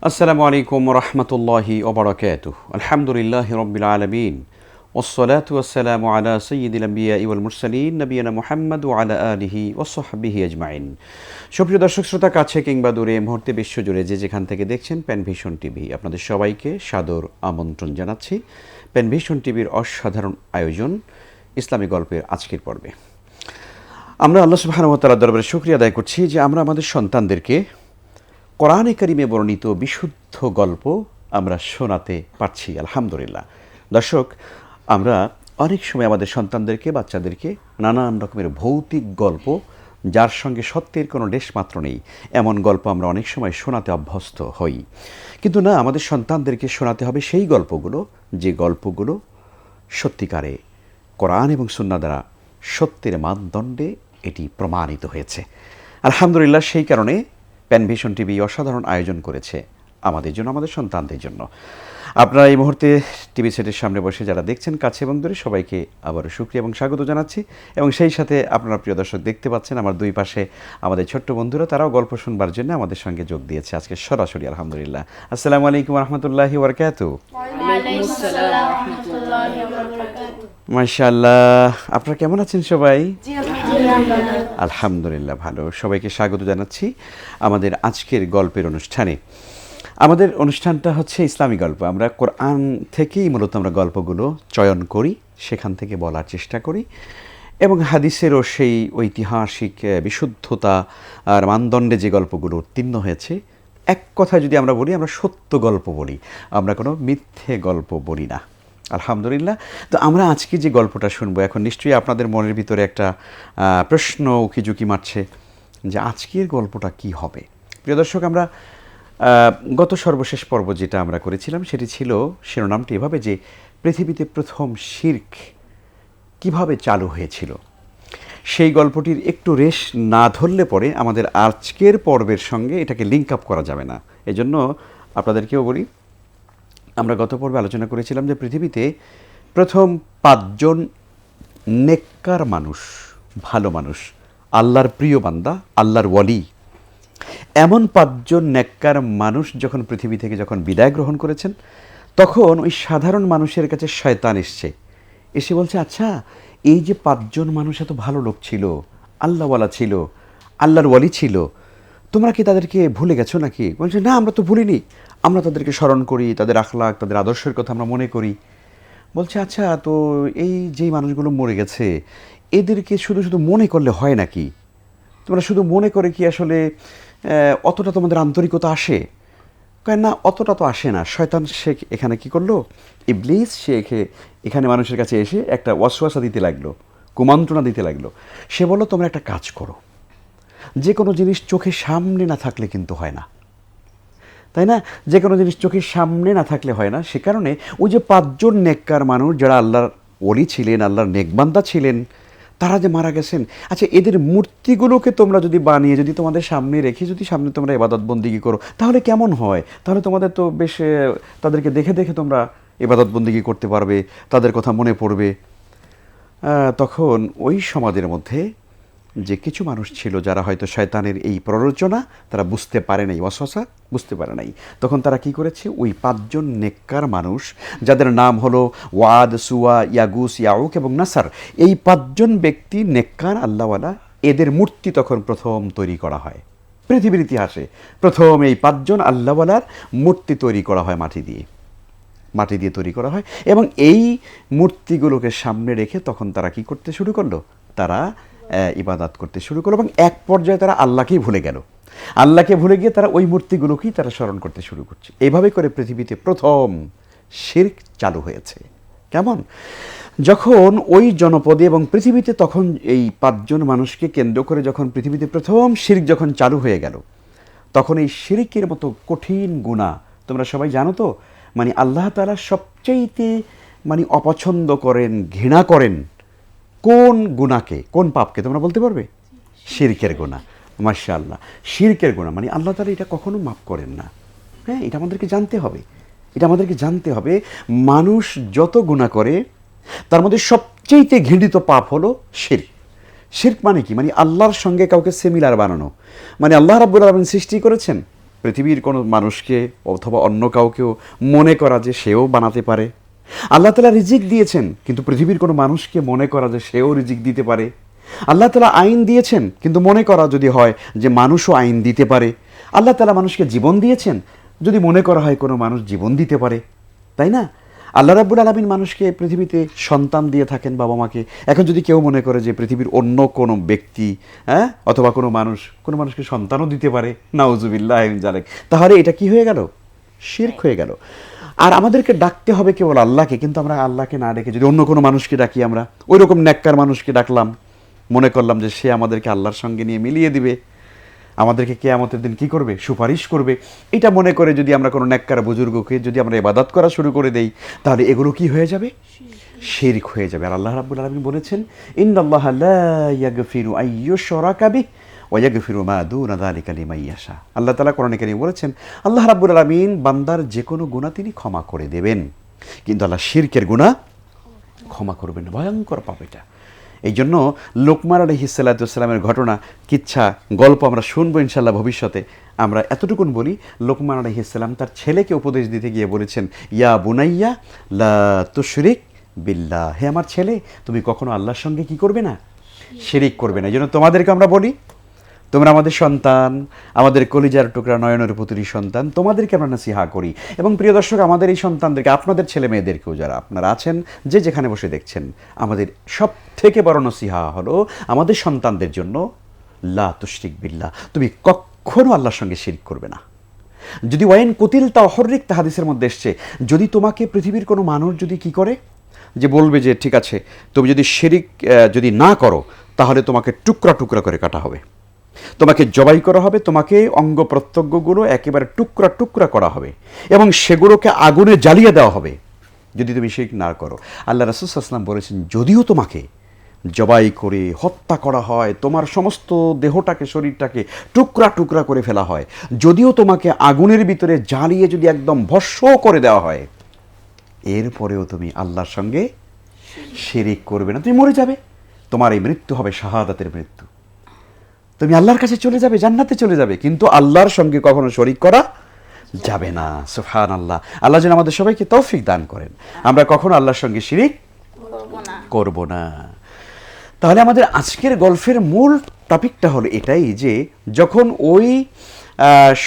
আসসালামু আলাইকুম রহমতুল্লাহি ওবরাকাতুহ। আলহামদুলিল্লাহি রব্বিল আলামিন ওয়াসসালাতু ওয়াসসালামু আলা সাইয়্যিদিল আমবিয়া ওয়াল মুরসালিন নবিয়িনা মুহাম্মদ ওয়া আলা আলিহি ওয়া সাহবিহি আজমাইন। সুপ্রিয় দর্শক শ্রোতা, কাছে কিংবা দূরে, মুহূর্তে বিশ্বজুড়ে যে যেখান থেকে দেখছেন প্যানভিশন টিভি, আপনাদের সবাইকে সাদর আমন্ত্রণ জানাচ্ছি প্যানভিশন টিভির অসাধারণ আয়োজন ইসলামী গল্পের আজকের পর্বে। আমরা আল্লাহ সুবহানাহু ওয়া তাআলার দরবারে শুকরিয়া আদায় করছি যে আমরা আমাদের সন্তানদেরকে কোরআনে কারিমে বর্ণিত বিশুদ্ধ গল্প আমরা শোনাতে পারছি, আলহামদুলিল্লাহ। দর্শক, আমরা অনেক সময় আমাদের সন্তানদেরকে, বাচ্চাদেরকে নানান রকমের ভৌতিক গল্প, যার সঙ্গে সত্যের কোনো লেশমাত্র নেই, এমন গল্প আমরা অনেক সময় শোনাতে অভ্যস্ত হই। কিন্তু না, আমাদের সন্তানদেরকে শোনাতে হবে সেই গল্পগুলো যে গল্পগুলো সত্যিকারে কোরআন এবং সুন্নাহ দ্বারা সত্যের মানদণ্ডে এটি প্রমাণিত হয়েছে। আলহামদুলিল্লাহ, সেই কারণে প্যানভিশন টিভি অসাধারণ আয়োজন করেছে আমাদের জন্য, আমাদের সন্তানদের জন্য। আপনারা এই মুহূর্তে টিভি সেটের সামনে বসে যারা দেখছেন কাছে এবং দূরে, সবাইকে আবারও শুকরিয়া এবং স্বাগত জানাচ্ছি। এবং সেই সাথে আপনারা প্রিয় দর্শক দেখতে পাচ্ছেন আমার দুই পাশে আমাদের ছোট্ট বন্ধুরা, তারাও গল্প শুনবার জন্য আমাদের সঙ্গে যোগ দিয়েছে আজকে সরাসরি, আলহামদুলিল্লাহ। আসসালামু আলাইকুম রহমতুল্লাহি ওয়া বারাকাতুহু। মাশাআল্লাহ, আপনারা কেমন আছেন সবাই? আলহামদুলিল্লাহ ভালো। সবাইকে স্বাগত জানাচ্ছি আমাদের আজকের গল্পের অনুষ্ঠানে। আমাদের অনুষ্ঠানটা হচ্ছে ইসলামী গল্প। আমরা কোরআন থেকেই মূলত আমরা গল্পগুলো চয়ন করি, সেখান থেকে বলার চেষ্টা করি, এবং হাদিসেরও সেই ঐতিহাসিক বিশুদ্ধতা আর মানদণ্ডে যে গল্পগুলো উত্তীর্ণ হয়েছে, এক কথায় যদি আমরা বলি, আমরা সত্য গল্প বলি, আমরা কোনো মিথ্যে গল্প বলি না, আলহামদুলিল্লাহ। তো আমরা আজকে যে গল্পটা শুনবো, এখন নিশ্চয়ই আপনাদের মনের ভিতরে একটা প্রশ্ন উকিঝুঁকি মারছে যে আজকের গল্পটা কি হবে। প্রিয় দর্শক, আমরা গত সর্বশেষ পর্ব যেটা আমরা করেছিলাম সেটি ছিল, শিরোনামটি এভাবে যে পৃথিবীতে প্রথম শিরক কিভাবে চালু হয়েছিল। সেই গল্পটির একটু রেশ না ধরলে পরে আমাদের আজকের পর্বের সঙ্গে এটাকে লিঙ্ক আপ করা যাবে না। এজন্য আপনাদেরকেও বলি, আমরা গত পর্বে আলোচনা করেছিলাম যে পৃথিবীতে প্রথম 5 জন নেককার মানুষ, ভালো মানুষ, আল্লাহর প্রিয় বান্দা, আল্লাহর ওয়ালি, এমন 5 জন নেককার মানুষ যখন পৃথিবী থেকে যখন বিদায় গ্রহণ করেছেন, তখন ওই সাধারণ মানুষের কাছে শয়তান এসে বলছে, আচ্ছা, এই যে 5 জন মানুষ এত ভালো লোক ছিল, আল্লাহওয়ালা ছিল, আল্লাহর ওয়ালি ছিল, তোমরা কি তাদেরকে ভুলে গেছো নাকি? বলছে, না, আমরা তো ভুলিনি, আমরা তাদেরকে স্মরণ করি, তাদের আখলাক, তাদের আদর্শের কথা আমরা মনে করি। বলছে, আচ্ছা, তো এই যেই মানুষগুলো মরে গেছে, এদেরকে শুধু শুধু মনে করলে হয় নাকি? তোমরা শুধু মনে করে কি আসলে অতটা তোমাদের আন্তরিকতা আসে? কয়, না, অতটা তো আসে না। শয়তান সে এখানে কি করলো, ইবলিস সে এখানে মানুষের কাছে এসে একটা ওয়াসওয়াসা দিতে লাগলো, কুমন্ত্রণা দিতে লাগলো। সে বলল, তোমরা একটা কাজ করো, যে কোনো জিনিস চোখের সামনে না থাকলে কিন্তু হয় না, তাই না? যে কোনো জিনিস চোখের সামনে না থাকলে হয় না। সে কারণে ওই যে 5 জন নেককার মানুষ যারা আল্লাহর ওলি ছিলেন, আল্লাহর নেকবান্দা ছিলেন, তারা যে মারা গেছেন, আচ্ছা, এদের মূর্তিগুলোকে তোমরা যদি বানিয়ে যদি তোমাদের সামনে রেখে যদি সামনে তোমরা ইবাদত বন্দিগি করো, তাহলে কেমন হয়? তাহলে তোমাদের তো বেশ তাদেরকে দেখে দেখে তোমরা ইবাদত বন্দিগি করতে পারবে, তাদের কথা মনে পড়বে। তখন ওই সমাজের মধ্যে যে কিছু মানুষ ছিল যারা হয়তো শয়তানের এই প্ররোচনা তারা বুঝতে পারে নাই, ওয়াসওয়াসা বুঝতে পারে নাই, তখন তারা কি করেছে, ওই 5 জন নেককার মানুষ যাদের নাম হলো ওয়াদ, সুয়া, ইয়াগুস, ইয়াউক এবং নাসার, এই 5 জন ব্যক্তি নেককার আল্লাহওয়ালা, এদের মূর্তি তখন প্রথম তৈরি করা হয় পৃথিবীর ইতিহাসে। প্রথম এই 5 জন আল্লাহওয়ালার মূর্তি তৈরি করা হয় মাটি দিয়ে তৈরি করা হয়, এবং এই মূর্তিগুলোকে সামনে রেখে তখন তারা কি করতে শুরু করলো, তারা ইবাদত করতে শুরু করলো, এবং এক পর্যায়ে তারা আল্লাহকেই ভুলে গেল। আল্লাহকে ভুলে গিয়ে তারা ওই মূর্তিগুলোকেই তারা স্মরণ করতে শুরু করছে। এইভাবে করে পৃথিবীতে প্রথম শিরক চালু হয়েছে। কেমন? যখন ওই জনপদে এবং পৃথিবীতে তখন এই 5 জন মানুষকে কেন্দ্র করে যখন পৃথিবীতে প্রথম শিরক যখন চালু হয়ে গেল, তখন এই শিরকের মতো কঠিন গুনাহ, তোমরা সবাই জানো তো, মানে আল্লাহ তাআলা সবচাইতে অপছন্দ করেন, ঘৃণা করেন কোন গুনাহকে, কোন পাপকে? তোমরা বলতে পারবে? শিরকের গুনাহ। মাশাআল্লাহ, শিরকের গুনাহ আল্লাহ তাআলা এটা কখনো মাফ করেন না। হ্যাঁ, এটা আমাদেরকে জানতে হবে। মানুষ যত গুনাহ করে তার মধ্যে সবচেয়ে ঘৃণিত পাপ হলো শিরক। শিরক মানে কি? আল্লাহর সঙ্গে কাউকে সিমিলার বানানো। আল্লাহ রাব্বুল আলামিন সৃষ্টি করেছেন, পৃথিবীর কোনো মানুষকে অথবা অন্য কাউকেও মনে করা যে সেও বানাতে পারে। আল্লাহ তাআলা রিজিক দিয়েছেন, কিন্তু পৃথিবীর কোনো মানুষকে মনে করা যে সেও রিজিক দিতে পারে। আল্লাহ তাআলা আইন দিয়েছেন, কিন্তু মনে করা যদি হয় যে মানুষও আইন দিতে পারে। আল্লাহ তাআলা মানুষকে জীবন দিয়েছেন, যদি মনে করা হয় কোনো মানুষ জীবন দিতে পারে, তাই না? আল্লাহ রাব্বুল আলামিন মানুষকে পৃথিবীতে সন্তান দিয়ে থাকেন, বাবা মাকে। এখন যদি কেউ মনে করে যে পৃথিবীর অন্য কোনো ব্যক্তি অথবা কোনো মানুষকে সন্তানও দিতে পারে, নাউজুবিল্লাহ মিন যালিক, তাহলে এটা কি হয়ে গেল? শিরক হয়ে গেল। আর আমাদেরকে ডাকতে হবে কেবল আল্লাহকে, কিন্তু আমরা আল্লাহকে না ডেকে যদি অন্য কোনো মানুষকে ডাকি, আমরা ওই রকম নেককার মানুষকে ডাকলাম, মনে করলাম যে সে আমাদেরকে আল্লাহর সঙ্গে নিয়ে মিলিয়ে দিবে, আমাদেরকে কিয়ামতের দিন কি করবে? সুপারিশ করবে। এটা মনে করে যদি আমরা কোনো নেককার বুজুর্গকে যদি আমরা ইবাদত করা শুরু করে দেই, তাহলে এগুলো কি হয়ে যাবে? শিরক হয়ে যাবে। আর আল্লাহ রাব্বুল আলামিন বলেছেন, ইন্নাল্লাহা লা ইয়াগফিরু আইয়ুশরাকা বিহি ওয়া ইয়াগফিরু মা দুনা যালিকা লিমান ইয়াশা। আল্লাহ তাআলা কোরআনে কারীমে বলেছেন, আল্লাহ রাব্বুল আলামিন বান্দার যে কোনো গুনাহ তিনি ক্ষমা করে দেবেন, কিন্তু আল্লাহ শিরকের গুনাহ ক্ষমা করবেন না। ভয়ঙ্কর পাপ এটা। এই জন্য লোকমান আলাইহিস সালাতু ওয়াস সালামের ঘটনা, কিচ্ছা, গল্প আমরা শুনবো ইনশাআল্লাহ ভবিষ্যতে। আমরা এতটুকুন বলি, লোকমান আলাইহিস সালাম তার ছেলেকে উপদেশ দিতে গিয়ে বলেছেন, ইয়া বুনাইয়া লা তুশরিক বিল্লাহ, হে আমার ছেলে, তুমি কখনো আল্লাহর সঙ্গে কি করবে না? শিরিক করবে না। এই জন্য তোমাদেরকে আমরা বলি, তোমরা আমাদের সন্তান, আমাদের কলিজার টুকরা, নয়নের পুত্রী সন্তান, তোমাদেরকে আমরা নাসিহা করি। এবং প্রিয় দর্শক, আমাদের এই সন্তানদেরকে, আপনাদের ছেলে মেয়েদেরকেও, যারা আপনারা আছেন যে যেখানে বসে দেখছেন, আমাদের সব থেকে বড় নসিহা হলো আমাদের সন্তানদের জন্য, লা তুশরিক বিল্লাহ, তুমি কখনো আল্লাহর সঙ্গে শিরক করবে না। যদি ওয়াইন কুতিল তাও হররিক, তা হাদিসের মধ্যে এসছে, যদি তোমাকে পৃথিবীর কোনো মানুষ যদি কি করে, যে বলবে যে ঠিক আছে তুমি যদি শিরক যদি না করো, তাহলে তোমাকে টুকরা টুকরা করে কাটা হবে, তোমাকে জবাই করা হবে, তোমাকে অঙ্গ প্রত্যঙ্গগুলো একেবারে টুকরা টুকরা করা হবে এবং সেগুলোকে আগুনে জ্বালিয়ে দেওয়া হবে যদি তুমি শিরক না করো। আল্লাহ রাসূল সাল্লাল্লাহু আলাইহি ওয়াসাল্লাম বলেছেন, যদিও তোমাকে জবাই করে হত্যা করা হয়, তোমার সমস্ত দেহটাকে, শরীরটাকে টুকরা টুকরা করে ফেলা হয়, যদিও তোমাকে আগুনের ভিতরে জ্বালিয়ে যদি একদম ভস্ম করে দেওয়া হয়, এরপরেও তুমি আল্লাহর সঙ্গে শিরক করবে না। তুমি মরে যাবে, তোমার এই মৃত্যু হবে শাহাদাতের মৃত্যু, তুমি আল্লাহর কাছে চলে যাবে, জান্নাতে চলে যাবে, কিন্তু আল্লাহর সঙ্গে কখনো শরীক করা যাবে না। সুবহানাল্লাহ। আল্লাহ যেন আমাদের সবাইকে তৌফিক দান করেন, আমরা কখনো আল্লাহর সঙ্গে শিরক করব না। তাহলে আমাদের আজকের গল্পের মূল টপিকটা হলো এটাই, যে যখন ওই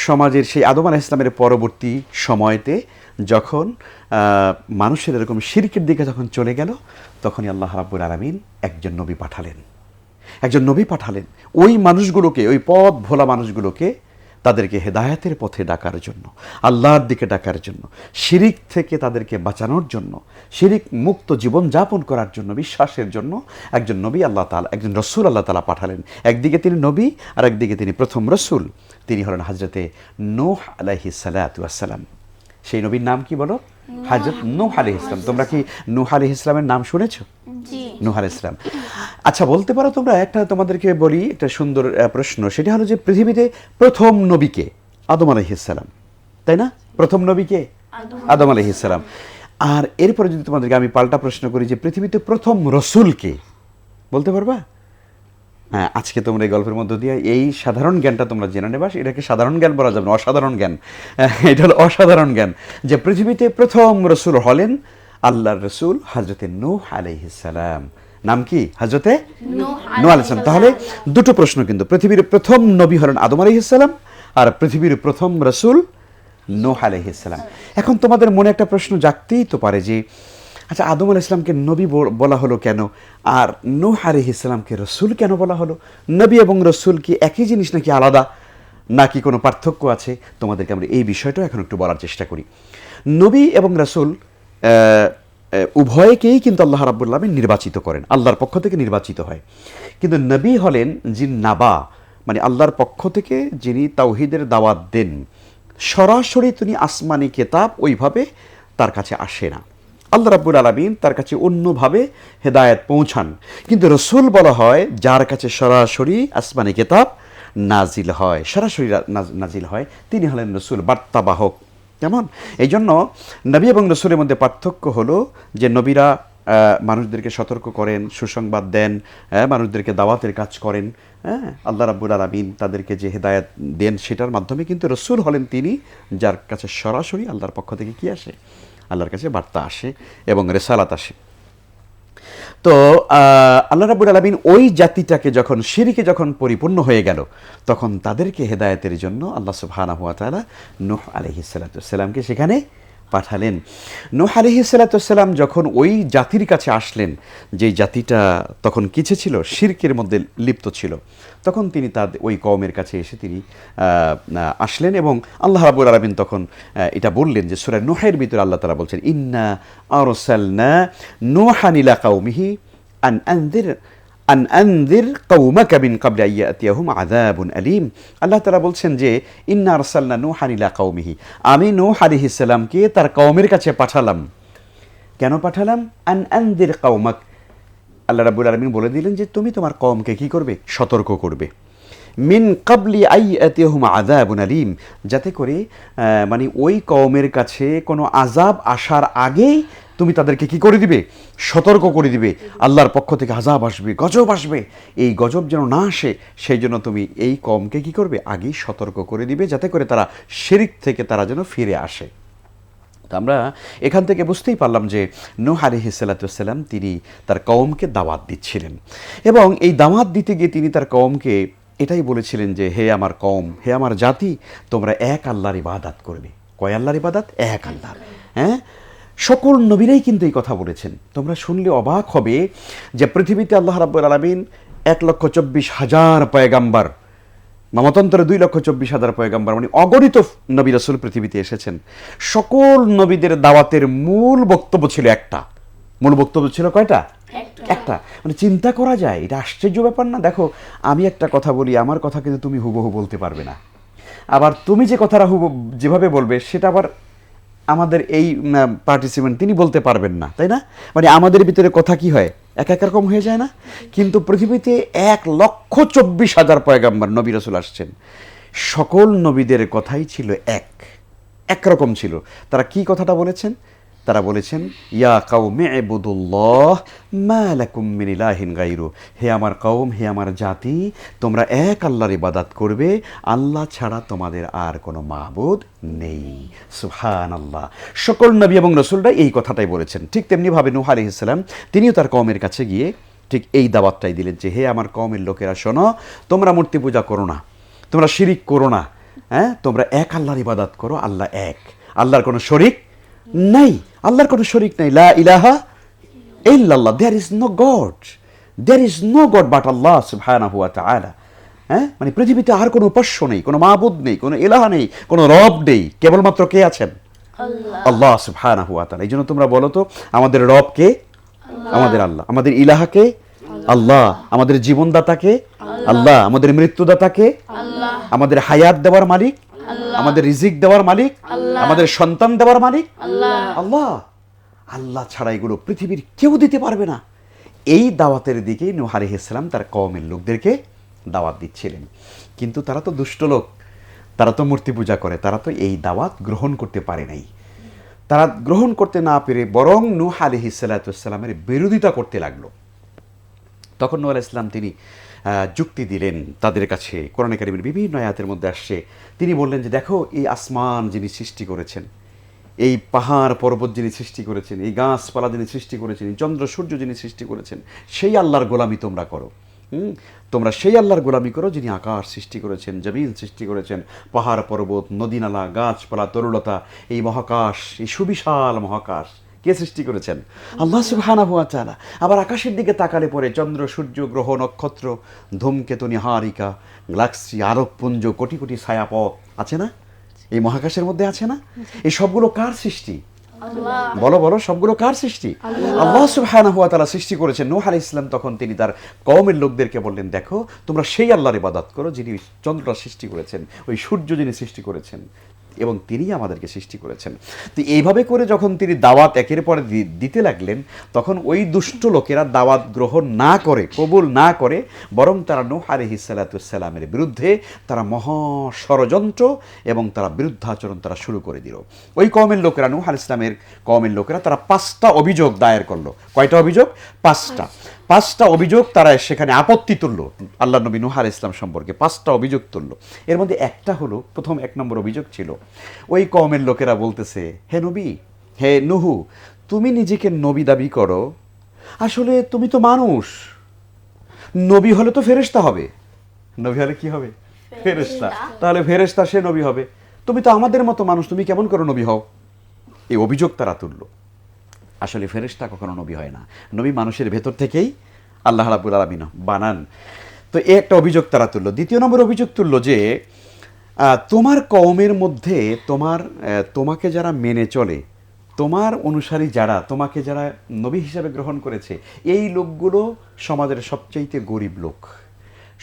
সমাজের সেই আদম আলাইহিস সালামের পরবর্তী সময়তে যখন মানুষের এরকম শিরকের দিকে যখন চলে গেল, তখনই আল্লাহ রাব্বুল আলামিন একজন নবী পাঠালেন ওই মানুষগুলোকে, ওই পথ ভোলা মানুষগুলোকে, তাদেরকে হেদায়েতের পথে ডাকার জন্য, আল্লাহর দিকে ডাকার জন্য, শিরিক থেকে তাদেরকে বাঁচানোর জন্য, শিরিক মুক্ত জীবন যাপন করার জন্য, বিশ্বাসের জন্য একজন নবী আল্লাহ তাআলা, একজন রসুল আল্লাহ তাআলা পাঠালেন। একদিকে তিনি নবী, আর একদিকে তিনি প্রথম রসুল। তিনি হলেন হযরতে নূহ আলাইহিস সালাতু ওয়াস সালাম। সেই নবীর নাম কি বলো? হযরত নূহ আলাইহিস সালাম। তোমরা কি নূহ আলাইহিস সালামের নাম শুনেছো? জি। নূহ আলাইহিস সালাম। আচ্ছা, বলতে পারো তোমরা, একটা তোমাদেরকে বলি একটা সুন্দর প্রশ্ন, সেটা হলো যে পৃথিবীতে প্রথম নবীকে? আদম আলাইহিস সালাম, তাই না? প্রথম নবীকে আদম আলাইহিস সালাম। আর এরপরে যদি তোমাদেরকে আমি পাল্টা প্রশ্ন করি যে পৃথিবীতে প্রথম রসুলকে, বলতে পারবা? হ্যাঁ, আজকে তোমরা এই গল্পের মধ্য দিয়ে এই সাধারণ জ্ঞানটা তোমরা জেনে নেবা। এটাকে সাধারণ জ্ঞান বলা যাবে না, অসাধারণ জ্ঞান। এটা হলো অসাধারণ জ্ঞান, যে পৃথিবীতে প্রথম রসুল হলেন আল্লাহর রসুল হযরতে নূহ আলাইহিস সালাম। নাম কি? হযরতে নূহ আলাইহিস সালাম। তাহলে দুটো প্রশ্ন, কিন্তু পৃথিবীর প্রথম নবী হলেন আদম আলাইহিস সালাম, আর পৃথিবীর প্রথম রসুল নূহ আলাইহিস সালাম। এখন তোমাদের মনে একটা প্রশ্ন জাগতেই তো পারে যে আচ্ছা, আদম আলাইহিস সালামকে নবী বলা হলো কেন, আর নূহ আলাইহিস সালামকে রসুল কেন বলা হলো? নবী এবং রসুল কি একই জিনিস নাকি আলাদা, নাকি কোনো পার্থক্য আছে? তোমাদেরকে আমরা এই বিষয়টা এখন একটু বলার চেষ্টা করি। নবী এবং রসুল উভয়কেই কিন্তু আল্লাহ রাব্বুল আলামিন নির্বাচিত করেন, আল্লাহর পক্ষ থেকে নির্বাচিত হয়। কিন্তু নবী হলেন যিনি নাবা, মানে আল্লাহর পক্ষ থেকে যিনি তাওহীদের দাওয়াত দেন, সরাসরি তিনি আসমানি কিতাব ওইভাবে তার কাছে আসে না, আল্লাহ রাব্বুল আলামিন তার কাছে অন্যভাবে হেদায়েত পৌঁছান। কিন্তু রসুল বলা হয় যার কাছে সরাসরি আসমানি কিতাব নাজিল হয়, সরাসরি নাজিল হয়, তিনি হলেন রসুল, বার্তাবাহক। কেমন? এই জন্য নবী এবং রসুলের মধ্যে পার্থক্য হলো যে নবীরা মানুষদেরকে সতর্ক করেন, সুসংবাদ দেন, মানুষদেরকে দাওয়াতের কাজ করেন, হ্যাঁ, আল্লাহ রাব্বুল আলামিন তাদেরকে যে হেদায়েত দেন সেটার মাধ্যমে কিন্তু রসূল হলেন তিনি যার কাছে সরাসরি আল্লাহর পক্ষ থেকে কি আসে, আল্লাহর কাছে বার্তা আসে এবং রেসালাত আসে। তো আল্লাহ রাব্বুল আলামিন ওই জাতিটাকে যখন শিরকে যখন পরিপূর্ণ হয়ে গেল তখন তাদেরকে হেদায়েতের জন্য আল্লাহ সুবহানাহু ওয়া তাআলা নূহ আলাইহিস সালাতু ওয়াস সালামকে সেখানে পাঠালেন। নূহ আলাইহিস সালাতু ওয়াস সালাম যখন ওই জাতির কাছে আসলেন, যেই জাতিটা তখন কিছে ছিল, শিরকের মধ্যে লিপ্ত ছিল, তখন তিনি ওই কওমের কাছে এসে তিনি আসলেন এবং আল্লাহ রাব্বুল আলামিন তখন এটা বললেন যে সূরা নূহের ভিতরে আল্লাহ তাআলা বলছেন, ইন্না আরসালনা নূহান ইলা কওমিহি আন আনযির কওমাকা মিন ক্বাবলি আন ইয়াতিয়াহুম আযাবুন আলীম। আল্লাহ তাআলা বলছেন যে ইন্না আরসালনা নূহান ইলা কওমিহি, আমি নূহ আলাইহিস সালামকে তার কওমের কাছে পাঠালাম। কেন পাঠালাম? আন আনযির কওমাক, আল্লাহ রাব্বুল আলামিন বলে দিলেন যে তুমি তোমার কওমকে কি করবে, সতর্ক করবে। মিন ক্বাবলি আন ইয়াতিয়াহুম আযাবুন আলীম, যাতে করে মানে ওই কওমের কাছে কোনো আযাব আসার আগেই তুমি তাদেরকে কি করে দিবে, সতর্ক করে দিবে। আল্লাহর পক্ষ থেকে আযাব আসবে, গজব আসবে, এই গজব যেন না আসে সেই জন্য তুমি এই কওমকে কি করবে, আগেই সতর্ক করে দিবে, যাতে করে তারা শিরক থেকে তারা যেন ফিরে আসে। তো আমরা এখান থেকে বুঝতেই পারলাম যে নূহ আলাইহিস সালাতু ওয়াস সালাম তিনি তার কওমকে দাওয়াত দিচ্ছিলেন এবং এই দাওয়াত দিতে গিয়ে তিনি তার কওমকে এটাই বলেছিলেন যে হে আমার কওম, হে আমার জাতি, তোমরা এক আল্লাহর ইবাদত করবে। কয় আল্লাহর ইবাদত? এক আল্লাহর। হ্যাঁ, সকল নবীরাই কিন্তু এই কথা বলেছেন। তোমরা শুনলে অবাক হবে যে পৃথিবীতে আল্লাহ রাব্বুল আলামিন 1,24,000 পয়গাম্বার, মতান্তরে 2,24,000 পয়গাম্বার, মানে অগণিত নবী রাসূল পৃথিবীতে এসেছেন। সকল নবীদের দাওয়াতের মূল বক্তব্য ছিল একটা। মূল বক্তব্য ছিল কয়টা? একটা। মানে চিন্তা করা যায়, এটা আশ্চর্য ব্যাপার না? দেখো, আমি একটা কথা বলি, আমার কথা কিন্তু তুমি হুবহু বলতে পারবে না, আবার তুমি যে কথাটা যেভাবে বলবে সেটা আবার আমাদের এই পার্টিসিপেন্ট তিনি বলতে পারবেন না, তাই না? মানে আমাদের ভিতরে কথা কি হয়, এক এক রকম হয়ে যায় না? কিন্তু পৃথিবীতে 1,24,000 পয়গাম্বার নবী রাসূল আসছেন, সকল নবীদের কথাই ছিল একরকম ছিল। তারা কি কথাটা বলেছেন? তারা বলেছেন, ইয়া কাওমি ইবুদুল্লাহ মা লাকুম মিন ইলাহিন গায়রু, হে আমার কওম, হে আমার জাতি, তোমরা এক আল্লাহর ইবাদত করবে, আল্লাহ ছাড়া তোমাদের আর কোনো মাবুদ নেই। সুবহানাল্লাহ। সকল নবী এবং রাসূলরা এই কথাটাই বলেছেন। ঠিক তেমনিভাবে নূহ আলাইহিস সালাম তিনিও তার কওমের কাছে গিয়ে ঠিক এই দাওয়াতটাই দিলেন যে হে আমার কওমের লোকেরা শোনো, তোমরা মূর্তি পূজা করো না, তোমরা শিরিক করো না, হ্যাঁ, তোমরা এক আল্লাহর ইবাদত করো, আল্লাহ এক, আল্লাহর কোনো শরীক নাই, আল্লাহর কোনো শরীক নাই। লা ইলাহা ইল্লাল্লাহ, there is no god, there is no god but Allah সুবহানাহু ওয়া তাআলা। হ্যাঁ, মানে পৃথিবীতে আর কোনো উপাস্য নেই, কোনো মাবুদ নেই, কোনো ইলাহ নেই, কোনো রব নেই, কেবলমাত্র কে আছেন? আল্লাহ সুবহানাহু ওয়া তাআলা। এই জন্য তোমরা বলো তো, আমাদের রব কে? আমাদের আল্লাহ। আমাদের ইলাহ কে? আল্লাহ। আমাদের জীবনদাতা কে? আল্লাহ। আমাদের মৃত্যুদাতা কে? আল্লাহ। আমাদের হায়াত দেওয়ার মালিক, আমাদের রিজিক দেওয়ার মালিক, আমাদের সন্তান দেওয়ার মালিক আল্লাহ। আল্লাহ ছাড়া এগুলো পৃথিবীর কেউ দিতে পারবে না। এই দাওয়াতের দিকে নূহ আলাইহিস সালাম তার কওমের লোকদেরকে দাওয়াত দিচ্ছিলেন। কিন্তু তারা তো দুষ্ট লোক, তারা তো মূর্তি পূজা করে, তারা তো এই দাওয়াত গ্রহণ করতে পারে নাই। তারা গ্রহণ করতে না পেরে বরং নূহ আলাইহিস সালামের বিরোধিতা করতে লাগলো। তখন নূহ আলাইহিস সালাম তিনি যুক্তি দিলেন তাদের কাছে। কোরআনে কারীমের বিভিন্ন আয়াতের মধ্যে আসছে, তিনি বললেন যে দেখো, এই আসমান যিনি সৃষ্টি করেছেন, এই পাহাড় পর্বত যিনি সৃষ্টি করেছেন, এই গাছপালা যিনি সৃষ্টি করেছেন, এই চন্দ্র সূর্য যিনি সৃষ্টি করেছেন, সেই আল্লাহর গোলামি তোমরা করো। তোমরা সেই আল্লাহর গোলামি করো যিনি আকাশ সৃষ্টি করেছেন, জমিন সৃষ্টি করেছেন, পাহাড় পর্বত, নদীনালা, গাছপালা, তরুলতা, এই মহাকাশ, এই সুবিশাল মহাকাশ কে সৃষ্টি করেছেন? আল্লাহ সুবহানাহু ওয়া তাআলা। আবার আকাশের দিকে তাকালে পরে চন্দ্র সূর্য গ্রহ নক্ষত্র ধূমকেতু নিহারিকা গ্যালাক্সি আলোকপুঞ্জ কোটি কোটি ছায়াপথ আছে না এই মহাকাশের মধ্যে? আছে না? এই সবগুলো কার সৃষ্টি? বলো বলো, সবগুলো কার সৃষ্টি? আল্লাহ সুবহানাহু ওয়া তাআলা সৃষ্টি করেছেন। নূহ আলাইহিস সালাম তখন তিনি তার কওমের লোকদেরকে বললেন, দেখো, তোমরা সেই আল্লাহর ইবাদত করো যিনি চন্দ্রটা সৃষ্টি করেছেন, ওই সূর্য যিনি সৃষ্টি করেছেন, এবং তিনিই আমাদেরকে সৃষ্টি করেছেন। তো এইভাবে করে যখন তিনি দাওয়াত একের পরে দিতে লাগলেন, তখন ওই দুষ্ট লোকেরা দাওয়াত গ্রহণ না করে, কবুল না করে, বরং তারা নূহ আলাইহিস সালামের বিরুদ্ধে তারা মহা ষড়যন্ত্র এবং তারা বিরুদ্ধাচরণ তারা শুরু করে দিল। ওই কওমের লোকেরা, নূহ আলাইহিস সালামের কওমের লোকেরা, তারা 5টা অভিযোগ দায়ের করলো। কয়টা অভিযোগ? 5টা অভিযোগ তারা সেখানে আপত্তি তুলল আল্লাহ নবী নূহ আলাইহিস সালাম সম্পর্কে। 5টা অভিযোগ তুলল। এর মধ্যে একটা হলো, প্রথম 1 নম্বর অভিযোগ ছিল, ওই কওমের লোকেরা বলতেছে, হে নবী, হে নূহ, তুমি নিজেকে নবী দাবি করো, আসলে তুমি তো মানুষ, নবী হলে তো ফেরেশতা হবে। নবী হলে কি হবে? ফেরেশতা। তাহলে ফেরেশতা সে নবী হবে, তুমি তো আমাদের মতো মানুষ, তুমি কেমন করে নবী হও? এই অভিযোগ তারা তুলল। আসলে ফেরেশতা কখনো নবী হয় না, নবী মানুষের ভেতর থেকেই আল্লাহ রাব্বুল আলামিন বানান। তো এই একটা অভিযোগ তারা তুলল। দ্বিতীয় নম্বর অভিযোগ তুলল যে তোমার কওমের মধ্যে তোমাকে যারা মেনে চলে, তোমার অনুসারী যারা, তোমাকে যারা নবী হিসাবে গ্রহণ করেছে, এই লোকগুলো সমাজের সবচাইতে গরিব লোক,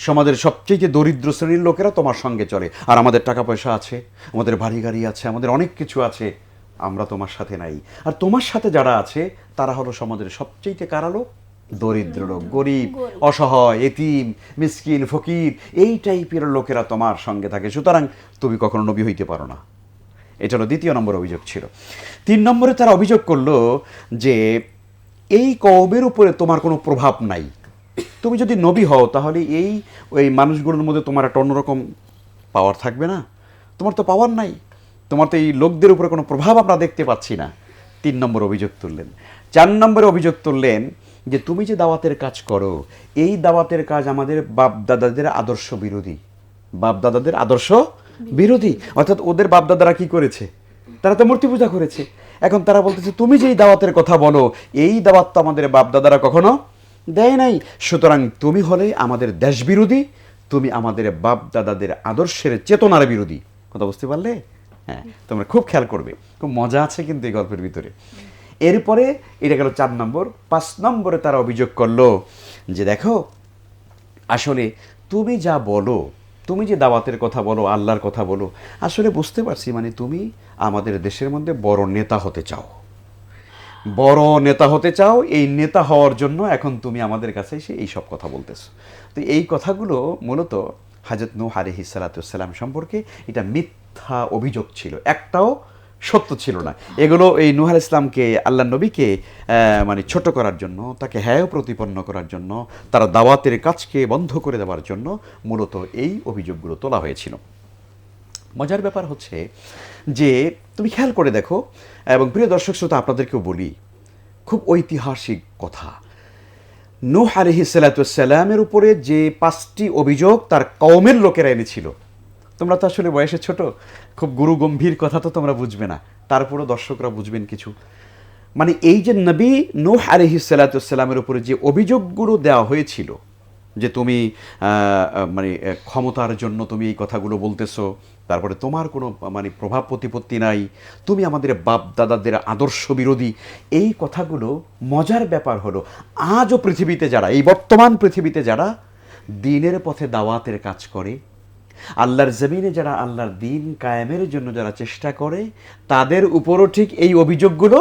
সমাজের সবচেয়ে দরিদ্র শ্রেণীর লোকেরা তোমার সঙ্গে চলে। আর আমাদের টাকা পয়সা আছে, আমাদের বাড়ি গাড়ি আছে, আমাদের অনেক কিছু আছে, আমরা তোমার সাথে নাই। আর তোমার সাথে যারা আছে তারা হলো সমাজের সবচেয়ে কারা লোক? দরিদ্র লোক, গরিব, অসহায়, এতিম, মিসকিন, ফকির, এই টাইপের লোকেরা তোমার সঙ্গে থাকে, সুতরাং তুমি কখনো নবী হইতে পারো না। এটা হলো দ্বিতীয় নম্বর অভিযোগ ছিল। 3 নম্বরে তারা অভিযোগ করলো যে এই কওমের উপরে তোমার কোনো প্রভাব নাই, তুমি যদি নবী হও তাহলে ওই মানুষগুলোর মধ্যে তোমার একটা অন্যরকম পাওয়ার থাকবে না? তোমার তো পাওয়ার নাই, তোমার তো এই লোকদের উপরে কোনো প্রভাব আমরা দেখতে পাচ্ছি না। 3 নম্বর অভিযোগ তুললেন। 4 নম্বরে অভিযোগ তুললেন যে তুমি যে দাওয়াতের কাজ করো, এই দাওয়াতের কাজ আমাদের বাপদাদাদের আদর্শ বিরোধী। বাপদাদাদের আদর্শ বিরোধী, অর্থাৎ ওদের বাপদাদারা কি করেছে? তারা তো মূর্তি পূজা করেছে। এখন তারা বলতেছে তুমি যেই দাওয়াতের কথা বলো, এই দাওয়াত তো আমাদের বাপদাদারা কখনো দেয় নাই, সুতরাং তুমি হলে আমাদের দেশ বিরোধী, তুমি আমাদের বাপ দাদাদের আদর্শের চেতনার বিরোধী। কথা বুঝতে পারলে? হ্যাঁ, তোমরা খুব খেয়াল করবে, খুব মজা আছে কিন্তু এই গল্পের ভিতরে। এরপরে এটা গেল 4 নম্বর। 5 নম্বরে তারা অভিযোগ করলো যে দেখো, আসলে তুমি যা বলো, তুমি যে দাওয়াতের কথা বলো, আল্লাহর কথা বলো, আসলে বুঝতে পারছি মানে তুমি আমাদের দেশের মধ্যে বড় নেতা হতে চাও, বড় নেতা হতে চাও। এই নেতা হওয়ার জন্য এখন তুমি আমাদের কাছে এসে এই সব কথা বলতেছো। তো এই কথাগুলো মূলত হযরত নূহ আলাইহিস সালাম সম্পর্কে এটা মিথ্যা অভিযোগ ছিল, একটাও সত্য ছিল না। এগুলো এই নূহ আলাইহিস সালামকে, আল্লাহ নবীকে মানে ছোট করার জন্য, তাকে হেয় প্রতিপন্ন করার জন্য, তার দাওয়াতের কাজকে বন্ধ করে দেওয়ার জন্য মূলত এই অভিযোগগুলো তোলা হয়েছিল। মজার ব্যাপার হচ্ছে যে তুমি খেয়াল করে দেখো, এবং প্রিয় দর্শক শ্রোতা আপনাদেরকেও বলি, খুব ঐতিহাসিক কথা, নূহ আলাইহিস সালামের উপরে যে 5টি অভিযোগ তার কওমের লোকেরা এনেছিল, তোমরা তো আসলে বয়সে ছোট, খুব গুরু গম্ভীর কথা তো তোমরা বুঝবে না, তারপরও দর্শকরা বুঝবেন কিছু। মানে এই যে নবী নূহ আলাইহিস সালামের উপরে যে অভিযোগগুলো দেওয়া হয়েছিল, যে তুমি মানে ক্ষমতার জন্য তুমি এই কথাগুলো বলতেছো, তারপরে তোমার কোনো মানে প্রভাব প্রতিপত্তি নাই, তুমি আমাদের বাপ দাদাদের আদর্শ বিরোধী, এই কথাগুলো মজার ব্যাপার হলো আজও পৃথিবীতে যারা, এই বর্তমান পৃথিবীতে যারা দ্বীনের পথে দাওয়াতের কাজ করে, আল্লাহর জমিনে যারা আল্লাহর দ্বীন কায়েমের জন্য যারা চেষ্টা করে, তাদের উপরও ঠিক এই অভিযোগগুলো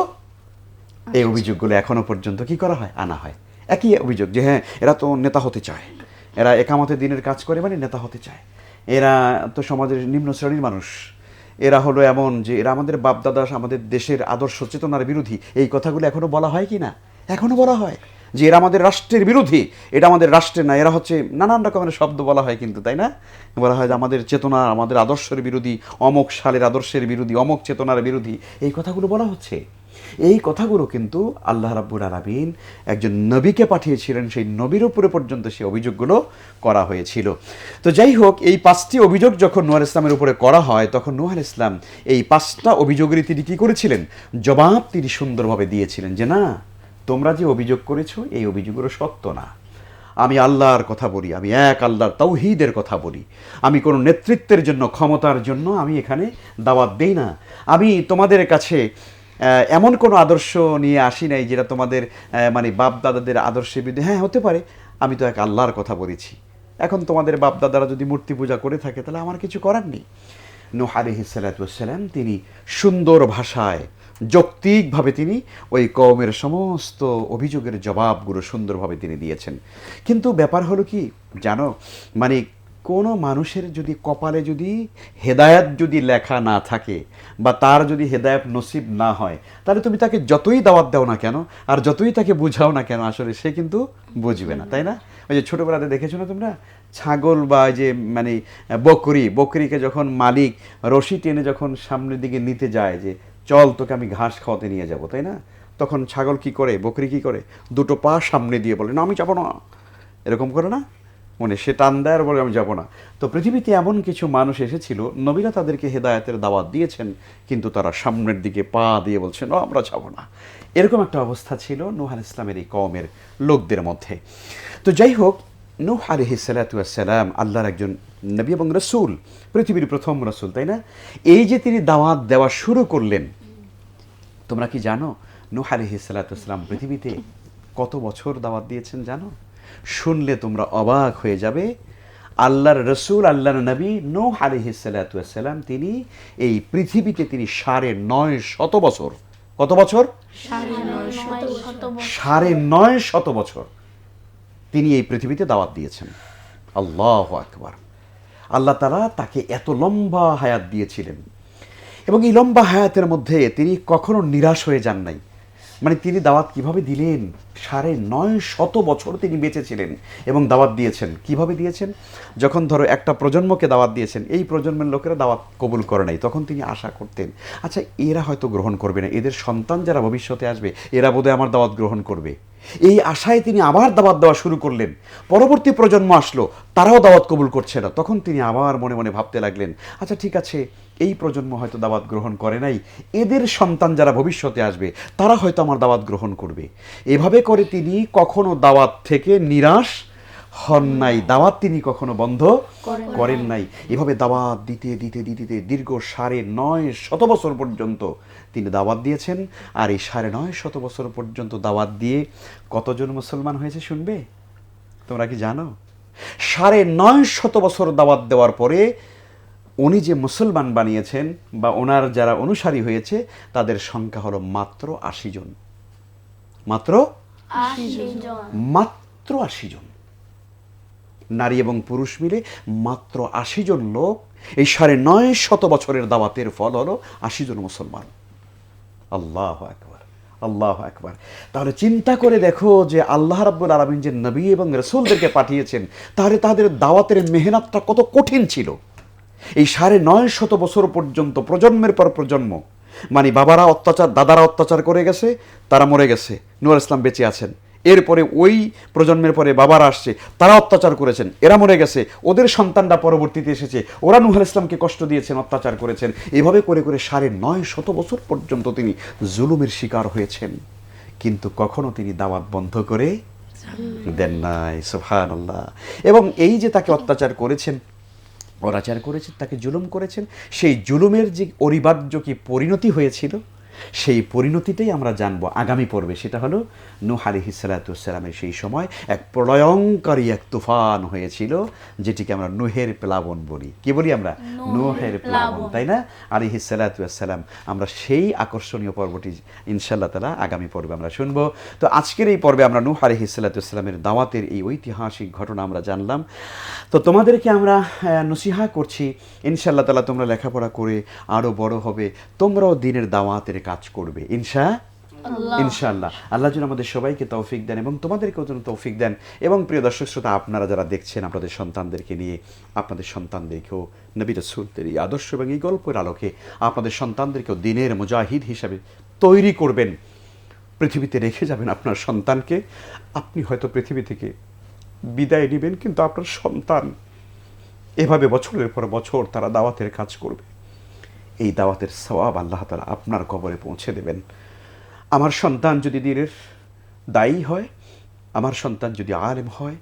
এখনো পর্যন্ত কি করা হয়? আনা হয়। একই অভিযোগ যে হ্যাঁ, এরা তো নেতা হতে চায়, এরা একামতে দিনের কাজ করে মানে নেতা হতে চায়, এরা তো সমাজের নিম্ন শ্রেণীর মানুষ, এরা হলো এমন যে এরা আমাদের বাপদাদা, আমাদের দেশের আদর্শ চেতনার বিরোধী। এই কথাগুলো এখনো বলা হয় কি না? এখনো বলা হয় যে এরা আমাদের রাষ্ট্রের বিরোধী, এটা আমাদের রাষ্ট্রের না, এরা হচ্ছে নানান রকমের শব্দ বলা হয় কিন্তু, তাই না? বলা হয় যে আমাদের চেতনা, আমাদের আদর্শের বিরোধী, অমুক সালের আদর্শের বিরোধী, অমুক চেতনার বিরোধী, এই কথাগুলো বলা হচ্ছে। এই কথাগুলো কিন্তু আল্লাহ রাব্বুল আলামিন একজন নবীকে পাঠিয়েছিলেন, সেই নবীর উপরে পর্যন্ত সেই অভিযোগগুলো করা হয়েছিল। তো যাই হোক, এই 5টি অভিযোগ যখন নূহ আলাইহিস সালামের উপরে করা হয়, তখন নূহ আলাইহিস সালাম এই 5টা অভিযোগেরই তিনি কী করেছিলেন? জবাব তিনি সুন্দরভাবে দিয়েছিলেন যে না, তোমরা যে অভিযোগ করেছো এই অভিযোগগুলো সত্য না। আমি আল্লাহর কথা বলি, আমি এক আল্লাহর তাওহীদের কথা বলি, আমি কোনো নেতৃত্বের জন্য, ক্ষমতার জন্য আমি এখানে দাওয়াত দেই না। আমি তোমাদের কাছে এমন কোনো আদর্শ নিয়ে আসি নাই যেটা তোমাদের মানে বাপ দাদাদের আদর্শের বিরুদ্ধে। হ্যাঁ, হতে পারে, আমি তো এক আল্লাহর কথা বলেছি। এখন তোমাদের বাপ দাদারা যদি মূর্তি পূজা করে থাকে তাহলে আমার কিছু করার নেই। নূহ আলাইহিস সালাতু ওয়াস সালাম তিনি সুন্দর ভাষায় যৌক্তিকভাবে তিনি ওই কওমের সমস্ত অভিযোগের জবাবগুলো সুন্দরভাবে তিনি দিয়েছেন। কিন্তু ব্যাপার হলো কি জানো, মানে কোনো মানুষের যদি কপালে যদি হেদায়েত যদি লেখা না থাকে বা তার যদি হেদায়েত নসিব না হয়, তাহলে তুমি তাকে যতই দাওয়াত দাও না কেন আর যতই তাকে বুঝাও না কেন, আসলে সে কিন্তু বুঝবে না, তাই না? ওই যে ছোটোবেলাতে দেখেছো না তোমরা, ছাগল বা যে মানে বকরিকে যখন মালিক রশি টেনে যখন সামনের দিকে নিতে যায় যে চল তোকে আমি ঘাস খাওয়াতে নিয়ে যাব, তাই না? তখন ছাগল কি করে, বকরি কি করে, দুটো পা সামনে দিয়ে বলে না আমি যাবো না, এরকম করে না, মানে সে টান দেয় আর বলে আমি যাব না। তো পৃথিবীতে এমন কিছু মানুষ এসেছিল, নবীরা তাদেরকে হেদায়েতের দাওয়াত দিয়েছেন, কিন্তু তারা সামনের দিকে পা দিয়ে বলছে না আমরা যাব না। এরকম একটা অবস্থা ছিল নূহ আলাইহিস সালামের এই কওমের লোকদের মধ্যে। তো যাই হোক, নূহ আলাইহিস সালাতু ওয়াস সালাম আল্লাহর একজন নবী এবং রাসূল, পৃথিবীর প্রথম রাসূল, তাই না? এই যে তিনি দাওয়াত দেওয়া শুরু করলেন, তোমরা কি জানো নূহ আলাইহিস সালাতু ওয়াস সালাম পৃথিবীতে কত বছর দাওয়াত দিয়েছেন জানো? শুনলে তোমরা অবাক হয়ে যাবে। আল্লাহর রসুল, আল্লাহর নবী নূহ আলাইহিস সালাতু ওয়াস সালাম তিনি এই পৃথিবীতে তিনি ৯৫০ বছর, কত বছর? ৯৫০ বছর তিনি এই পৃথিবীতে দাওয়াত দিয়েছেন। আল্লাহু আকবার। আল্লাহ তাআলা তাকে এত লম্বা হায়াত দিয়েছিলেন এবং এই লম্বা হায়াতের মধ্যে তিনি কখনো নিরাশ হয়ে যান নাই। মানে তিনি দাওয়াত কিভাবে দিলেন, ৯৫০ বছর তিনি বেঁচে ছিলেন এবং দাওয়াত দিয়েছেন। কিভাবে দিয়েছেন? যখন ধরো একটা প্রজন্মকে দাওয়াত দিয়েছেন, এই প্রজন্মের লোকেরা দাওয়াত কবুল করে নাই, তখন তিনি আশা করতেন আচ্ছা এরা হয়তো গ্রহণ করবে না, এদের সন্তান যারা ভবিষ্যতে আসবে এরা বোধহয় আমার দাওয়াত গ্রহণ করবে। এই আশায় তিনি আবার দাওয়াত দেওয়া শুরু করলেন। পরবর্তী প্রজন্ম আসলো, তারাও দাওয়াত কবুল করছে না, তখন তিনি আবার মনে মনে ভাবতে লাগলেন আচ্ছা ঠিক আছে এই প্রজন্ম হয়তো দাওয়াত গ্রহণ করে নাই, এদের সন্তান যারা ভবিষ্যতে আসবে তারা হয়তো আমার দাওয়াত গ্রহণ করবে। এভাবে করে তিনি কখনো দাওয়াত থেকে নিরাশ হন নাই, দাওয়াত তিনি কখনো বন্ধ করেন নাই। এভাবে দাওয়াত দিতে দিতে দিতে দীর্ঘ ৯৫০ বছর পর্যন্ত তিনি দাওয়াত দিয়েছেন। আর এই ৯৫০ বছর পর্যন্ত দাওয়াত দিয়ে কতজন মুসলমান হয়েছে শুনবে? তোমরা কি জানো? ৯৫০ বছর দাওয়াত দেওয়ার পরে উনি যে মুসলমান বানিয়েছেন বা ওনার যারা অনুসারী হয়েছে তাদের সংখ্যা হলো মাত্র ৮০ জন। মাত্র ৮০ জন, নারী এবং পুরুষ মিলে মাত্র ৮০ জন লোক। এই ৯৫০ বছরের দাওয়াতের ফল হলো ৮০ জন মুসলমান। আল্লাহু আকবার, আল্লাহু আকবার। তাহলে চিন্তা করে দেখো যে আল্লাহ রাব্বুল আলামিন যে নবী এবং রাসূলদেরকে পাঠিয়েছেন, তাহলে তাদের দাওয়াতের মেহনতটা কত কঠিন ছিল। এই ৯৫০ বছর পর্যন্ত প্রজন্মের পর প্রজন্ম, মানে বাবারা অত্যাচার, দাদারা অত্যাচার করে গেছে, তারা মরে গেছে, নূহ আলাইহিস সালাম বেঁচে আছেন। এরপরে ওই প্রজন্মের পরে বাবারা আসছে, তারা অত্যাচার করেছেন, এরা মরে গেছে, ওদের সন্তানরা পরবর্তীতে এসেছে, ওরা নূহ আলাইহিস সালামকে কষ্ট দিয়েছেন, অত্যাচার করেছেন। এভাবে করে করে ৯৫০ বছর পর্যন্ত তিনি জুলুমের শিকার হয়েছেন, কিন্তু কখনো তিনি দাওয়াত বন্ধ করে দেন নাই। সুবহানাল্লাহ। এবং এই যে তাকে অত্যাচার করেছেন, অনাচার করেছেন, তাকে জুলুম করেছেন, সেই জুলুমের যে অনিবার্য কি পরিণতি হয়েছিল, সেই পরিণতিটাই আমরা জানবো আগামী পর্বে। সেটা হলো নূহ আলাইহিস সালাতু ওয়াস সালামের সেই সময় এক প্রলয়ঙ্কারী এক তুফান হয়েছিল, যেটিকে আমরা নূহের প্লাবন বলি। কি বলি আমরা? নূহের প্লাবন, তাই না? আলাইহিস সালাতু ওয়াস সালাম। আমরা সেই আকর্ষণীয় পর্বটি ইনশাআল্লাহ তাআলা আগামী পর্বে আমরা শুনবো। তো আজকের এই পর্বে আমরা নূহ আলাইহিস সালাতু ওয়াস সালামের দাওয়াতের এই ঐতিহাসিক ঘটনা আমরা জানলাম। তো তোমাদেরকে আমরা নসিহা করছি ইনশাআল্লাহ তাআলা তোমরা লেখাপড়া করে আরও বড় হবে, তোমরাও দ্বীনের দাওয়াতের কাজ করবে ইনশাআল্লাহ। আল্লাহ যেন আমাদের সবাইকে তৌফিক দেন এবং তোমাদেরকেও যেন তৌফিক দেন। এবং প্রিয় দর্শক শ্রোতা, আপনারা যারা দেখছেন আপনাদের সন্তানদেরকে নিয়ে, আপনাদের সন্তানদেরকেও নবী রাসূলদের এই আদর্শ এবং এই গল্পের আলোকে আপনাদের সন্তানদেরকেও দ্বীনের মুজাহিদ হিসাবে তৈরি করবেন। পৃথিবীতে রেখে যাবেন আপনার সন্তানকে। আপনি হয়তো পৃথিবী থেকে বিদায় নেবেন, কিন্তু আপনার সন্তান এভাবে বছরের পর বছর তারা দাওয়াতের কাজ করবে। এই দাওয়াতের সওয়াব আল্লাহ তাআলা আপনার কবরে পৌঁছে দেবেন। আমার সন্তান যদি দ্বীনের দায়ী হয়, আমার সন্তান যদি আলেম হয়,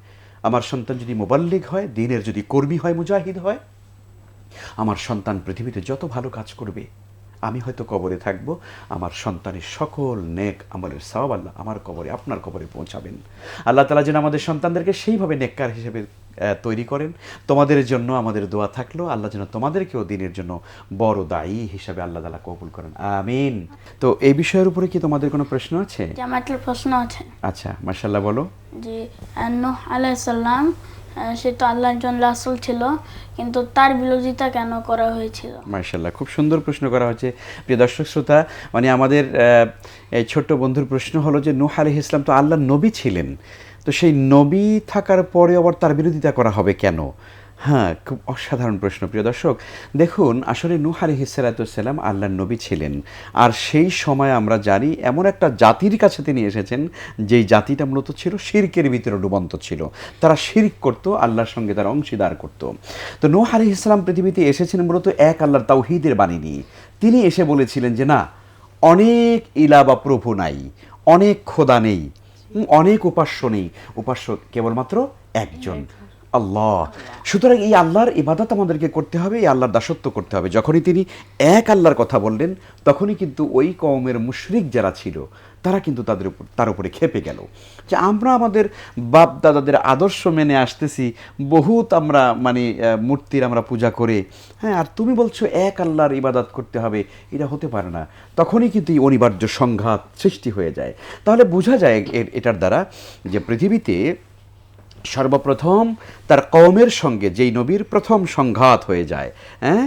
আমার সন্তান যদি মুবাল্লিগ হয়, দ্বীনের যদি কর্মী হয়, মুজাহিদ হয়, আমার সন্তান পৃথিবীতে যত ভালো কাজ করবে, আমি হয়তো কবরে থাকব, আমার সন্তানের সকল নেক আমলের সওয়াব আল্লাহ আমার কবরে, আপনার কবরে পৌঁছাবেন। আল্লাহ তাআলা যেন আমাদের সন্তানদেরকে সেইভাবে নেককার হিসেবে তৈরি করেন। তোমাদের জন্য আমাদের দোয়া থাকলো, আল্লাহ যেন তোমাদেরকেও দিনের জন্য বড় দায়ী হিসাবে আল্লাহ তাআলা কবুল করেন, আমিন। তো এই বিষয়ের উপরে কি তোমাদের কোনো প্রশ্ন আছে? আমার একটা প্রশ্ন আছে। আচ্ছা, মাশাআল্লাহ, বলো। যে নূহ আলাইহিস সালাম, সে তো আল্লাহর একজন রাসূল ছিল, কিন্তু তার বিরোধিতা কেন করা হয়েছিল? মাশাআল্লাহ, খুব সুন্দর প্রশ্ন করা হয়েছে প্রিয় দর্শক শ্রোতা। মানে আমাদের এই ছোট্ট বন্ধুর প্রশ্ন হলো যে নূহ আলাইহিস সালাম তো আল্লাহর নবী ছিলেন, তো সেই নবী থাকার পরে আবার তার বিরোধিতা করা হবে কেন? হ্যাঁ, খুব অসাধারণ প্রশ্ন প্রিয় দর্শক। দেখুন, আসলে নূহ আলাইহিস সালাম আল্লাহর নবী ছিলেন, আর সেই সময় আমরা জানি এমন একটা জাতির কাছে তিনি এসেছেন যেই জাতিটা মূলত ছিল শিরকের ভিতরে ডুবন্ত ছিল। তারা শিরক করত, আল্লাহর সঙ্গে তারা অংশীদার করত। তো নূহ আলাইহিস সালাম পৃথিবীতে এসেছেন মূলত এক আল্লাহর তাওহীদের বাণী নিয়ে। তিনি এসে বলেছিলেন যে না, অনেক ইলা বা প্রভু নাই, অনেক খোদা নেই, অনেক উপাস্য নেই, উপাস্য কেবলমাত্র একজন, আল্লাহ। সুতরাং এই আল্লাহর ইবাদত আমাদেরকে করতে হবে, এই আল্লাহর দাসত্ব করতে হবে। যখনই তিনি এক আল্লাহর কথা বললেন, তখনই কিন্তু ওই কওমের মুশরিক যারা ছিল তারা কিন্তু তার উপরে খেপে গেল যে আমরা আমাদের বাপ দাদাদের আদর্শ মেনে আসতেছি, বহুত আমরা মানে মূর্তির আমরা পূজা করে, হ্যাঁ, আর তুমি বলছো এক আল্লাহর ইবাদত করতে হবে, এটা হতে পারে না। তখনই কিন্তু এই অনিবার্য সংঘাত সৃষ্টি হয়ে যায়। তাহলে বোঝা যায় এটার দ্বারা যে পৃথিবীতে সর্বপ্রথম তার কওমের সঙ্গে যেই নবীর প্রথম সংঘাত হয়ে যায়, হ্যাঁ,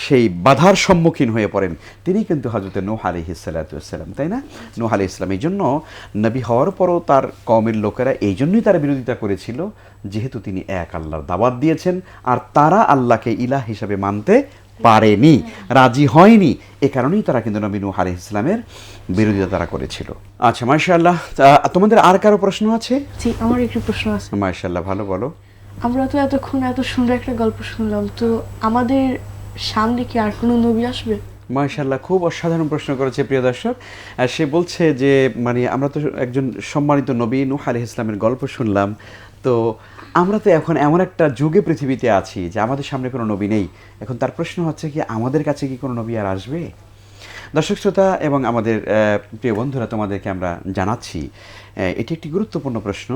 সেই বাধার সম্মুখীন হয়ে পড়েন তিনি কিন্তু হযরত নূহ আলাইহিস সালাম, তাই না? নূহ আলাইহিস সালাম এই জন্য নবী হওয়ার পরও তার কওমের লোকেরা এই জন্যই তার বিরোধিতা করেছিল, যেহেতু তিনি এক আল্লাহর দাওয়াত দিয়েছেন আর তারা আল্লাহকে ইলাহ হিসাবে মানতে পারেনি, রাজি হয়নি। এ কারণেই তারা কিন্তু নবী নূহ আলাইহিস সালামের বিরোধিতা তারা করেছিল। আচ্ছা, মাশাআল্লাহ। তোমাদের আর কারো প্রশ্ন আছে? জি, আমার একটু প্রশ্ন আছে। মাশাআল্লাহ, ভালো, বলো। আমরা তো এতক্ষণ এত সুন্দর একটা গল্প শুনলাম, তো আমাদের সামনে কি আর কোনো নবী আসবে? মাশাআল্লাহ, খুব অসাধারণ প্রশ্ন করেছে প্রিয় দর্শক। সে বলছে যে মানে আমরা তো একজন সম্মানিত নবী নূহ আলাইহিস সালামের গল্প শুনলাম, তো আমরা তো এখন এমন একটা যুগে পৃথিবীতে আছি যে আমাদের সামনে কোনো নবী নেই। এখন তার প্রশ্ন হচ্ছে কি আমাদের কাছে কি কোনো নবী আর আসবে? দর্শক শ্রোতা এবং আমাদের প্রিয় বন্ধুরা, তোমাদেরকে আমরা জানাচ্ছি এটি একটি গুরুত্বপূর্ণ প্রশ্ন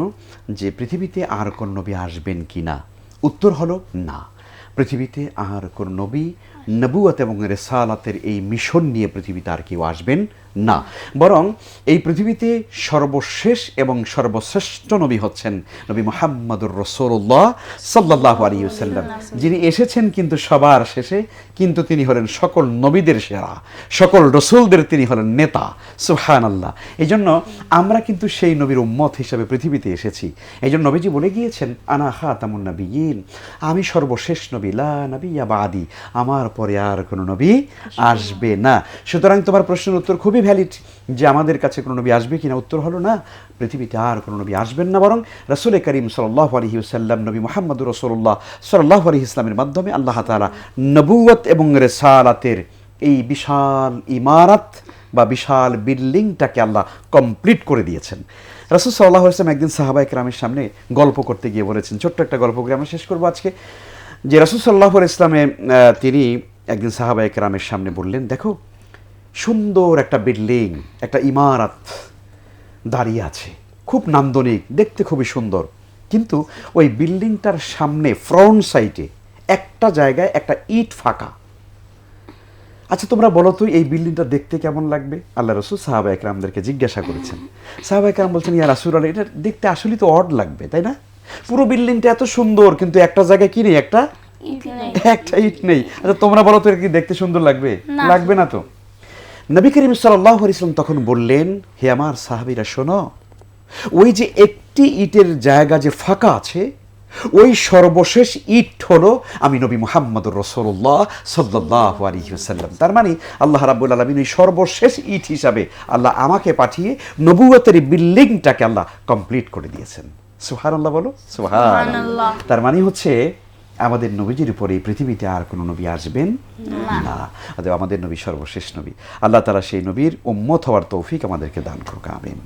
যে পৃথিবীতে আর কোন নবী আসবেন কি না। উত্তর হলো না, পৃথিবীতে আর কোন নবী নবুয়ত এবং রিসালাতের এই মিশন নিয়ে পৃথিবীতে আর কেউ আসবেন না। বরং এই পৃথিবীতে সর্বশেষ এবং সর্বশ্রেষ্ঠ নবী হচ্ছেন নবী মুহাম্মদুর রাসূলুল্লাহ সাল্লাল্লাহু আলাইহি ওয়াসাল্লাম, যিনি এসেছেন কিন্তু সবার শেষে, কিন্তু তিনি হলেন সকল নবীদের সেরা, সকল রসুলদের তিনি হলেন নেতা। সুবহানাল্লাহ। এই জন্য আমরা কিন্তু সেই নবীর উম্মত হিসেবে পৃথিবীতে এসেছি। এই জন্য নবীজি বলে গিয়েছেন আনা খাতামুন নবিয়্যিন, আমি সর্বশেষ নবী, লা নবিয়্যা বাদি, আমার পরে আর কোনো নবী আসবে না। সুতরাং তোমার প্রশ্নের উত্তর খুবই ভ্যালিড যে আমাদের কাছে কোনো নবী আসবে কিনা। উত্তর হলো না, পৃথিবীতে আর কোনো নবী আসবেন না, বরং রাসূল করিম সাল্লাল্লাহু আলাইহি ওয়াসাল্লাম নবী মুহাম্মদুর রাসূলুল্লাহ সাল্লাল্লাহু আলাইহি ওয়াসাল্লামের মাধ্যমে আল্লাহ তাআলা নবুয়ত এবং রিসালাতের এই বিশাল ইমারত বা বিশাল বিল্ডিংটাকে আল্লাহ কমপ্লিট করে দিয়েছেন। রাসূল সাল্লাল্লাহু আলাইহি ওয়াসাল্লাম একদিন সাহাবায়ে কেরামের সামনে গল্প করতে গিয়ে বলেছেন, ছোট্ট একটা গল্প করে আমরা শেষ করবো আজকে, যে রাসূল সাল্লাল্লাহু আলাইহি ওয়াসাল্লাম তিনি একদিন সাহাবায়ে কেরামের সামনে বললেন, দেখো সুন্দর একটা বিল্ডিং, একটা ইমারত দাঁড়িয়ে আছে, খুব নান্দনিক, দেখতে খুবই সুন্দর, কিন্তু ওই বিল্ডিংটার সামনে ফ্রন্ট সাইডে একটা জায়গায় একটা ইট ফাঁকা। আচ্ছা তোমরা বলো তো এই বিল্ডিংটা দেখতে কেমন লাগবে? আল্লাহ রাসূল সাহাবায়ে কেরামদেরকে জিজ্ঞাসা করেছেন। সাহাবায়ে কেরাম বলছেন, ইয়া রাসূলুল্লাহ, এটা দেখতে আসলেই তো অড লাগবে, তাই না? পুরো বিল্ডিংটা এত সুন্দর, কিন্তু একটা জায়গায় কি নেই, একটা ইট নেই। আচ্ছা তোমরা বলো তো এটা কি দেখতে সুন্দর লাগবে? লাগবে না তো। নবী করিম সাল্লাল্লাহু আলাইহি ওয়াসাল্লাম তখন বললেন, হে আমার সাহাবীরা শোনো, ওই যে একটি ইটের জায়গা যে ফাঁকা আছে, ওই সর্বশেষ ইট হলো আমি নবী মুহাম্মদুর রাসূলুল্লাহ সাল্লাল্লাহু আলাইহি ওয়াসাল্লাম। তার মানে আল্লাহ রাব্বুল আলামিন ওই সর্বশেষ ইট হিসাবে আল্লাহ আমাকে পাঠিয়ে নবুয়তের বিল্ডিংটাকে আল্লাহ কমপ্লিট করে দিয়েছেন। সুবহানাল্লাহ বলো, সুবহানাল্লাহ। তার মানে হচ্ছে আমাদের নবীজির উপরে এই পৃথিবীতে আর কোনো নবী আসবেন না, অতএব আমাদের নবী সর্বশেষ নবী। আল্লাহ তাআলা সেই নবীর উম্মত হওয়ার তৌফিক আমাদেরকে দান করুক, আমিন।